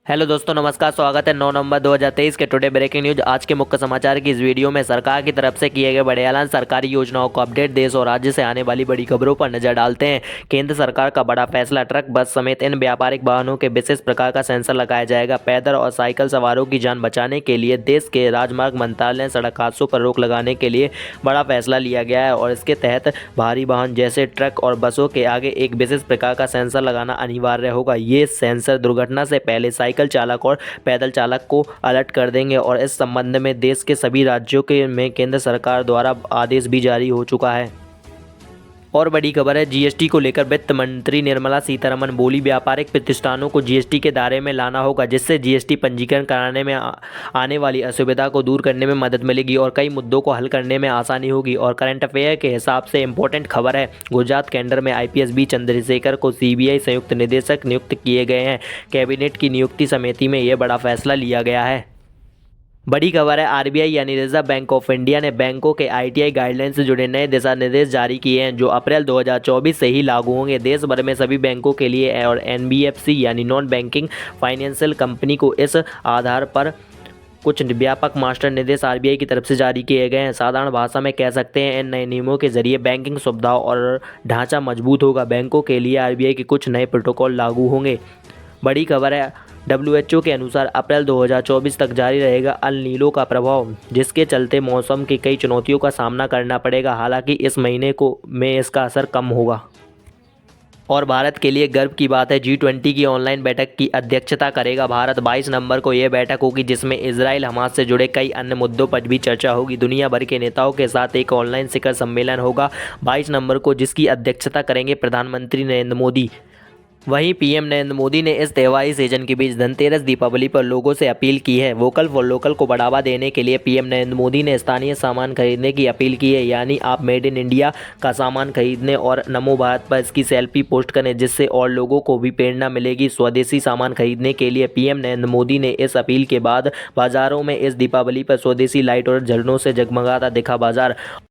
Hello दोस्तों, नमस्कार। स्वागत है 9 नवंबर 2023 के टुडे ब्रेकिंग न्यूज। आज के मुख्य समाचार की इस वीडियो में सरकार की तरफ से किए गए बड़े ऐलान, सरकारी योजनाओं को अपडेट, देश और राज्य से आने वाली बड़ी खबरों पर नजर डालते हैं। केंद्र सरकार का बड़ा फैसला, ट्रक, बस समेत इन व्यापारिक वाहनों के विशेष प्रकार का सेंसर लगाया जाएगा। पैदल और साइकिल सवारों की जान बचाने के लिए देश के राजमार्ग मंत्रालय ने सड़क हादसों पर रोक लगाने के लिए बड़ा फैसला लिया गया है और इसके तहत भारी वाहन जैसे ट्रक और बसों के आगे एक विशेष प्रकार का सेंसर लगाना अनिवार्य होगा। ये सेंसर दुर्घटना से पहले साइकिल चालक और पैदल चालक को अलर्ट कर देंगे और इस संबंध में देश के सभी राज्यों के में केंद्र सरकार द्वारा आदेश भी जारी हो चुका है। और बड़ी खबर है, जीएसटी को लेकर वित्त मंत्री निर्मला सीतारमण बोली, व्यापारिक प्रतिष्ठानों को जीएसटी के दायरे में लाना होगा, जिससे जीएसटी पंजीकरण कराने में आने वाली असुविधा को दूर करने में मदद मिलेगी और कई मुद्दों को हल करने में आसानी होगी। और करंट अफेयर के हिसाब से इंपॉर्टेंट खबर है, गुजरात कैडर में आईपीएस बी चंद्रशेखर को सीबीआई संयुक्त निदेशक नियुक्त किए गए हैं। कैबिनेट की नियुक्ति समिति में यह बड़ा फैसला लिया गया है। बड़ी खबर है, आरबीआई यानी रिजर्व बैंक ऑफ इंडिया ने बैंकों के आईटीआई गाइडलाइन से जुड़े नए दिशा निर्देश जारी किए हैं, जो अप्रैल 2024 से ही लागू होंगे। देश भर में सभी बैंकों के लिए और एनबीएफसी यानी नॉन बैंकिंग फाइनेंशियल कंपनी को इस आधार पर कुछ व्यापक मास्टर निर्देश आरबीआई की तरफ से जारी किए गए हैं। साधारण भाषा में कह सकते हैं, इन नए नियमों के जरिए बैंकिंग सुविधाओं और ढांचा मजबूत होगा। बैंकों के लिए आरबीआई के कुछ नए प्रोटोकॉल लागू होंगे। बड़ी खबर है, डब्ल्यूएचओ के अनुसार अप्रैल 2024 तक जारी रहेगा अल नीनो का प्रभाव, जिसके चलते मौसम की कई चुनौतियों का सामना करना पड़ेगा। हालांकि इस महीने में इसका असर कम होगा। और भारत के लिए गर्व की बात है, G20 की ऑनलाइन बैठक की अध्यक्षता करेगा भारत। 22 नवंबर को यह बैठक होगी, जिसमें इजराइल हमास से जुड़े कई अन्य मुद्दों पर भी चर्चा होगी। दुनिया भर के नेताओं के साथ एक ऑनलाइन शिखर सम्मेलन होगा 22 नवंबर को, जिसकी अध्यक्षता करेंगे प्रधानमंत्री नरेंद्र मोदी। वहीं पीएम नरेंद्र मोदी ने इस त्योहारी सीजन के बीच धनतेरस, दीपावली पर लोगों से अपील की है। वोकल फॉर लोकल को बढ़ावा देने के लिए पीएम नरेंद्र मोदी ने स्थानीय सामान खरीदने की अपील की है, यानी आप मेड इन इंडिया का सामान खरीदने और नमो भारत पर इसकी सेल्फी पोस्ट करें, जिससे और लोगों को भी प्रेरणा मिलेगी स्वदेशी सामान खरीदने के लिए। पीएम नरेंद्र मोदी ने इस अपील के बाद बाजारों में इस दीपावली पर स्वदेशी लाइट और झरनों से जगमगाता दिखा बाजार।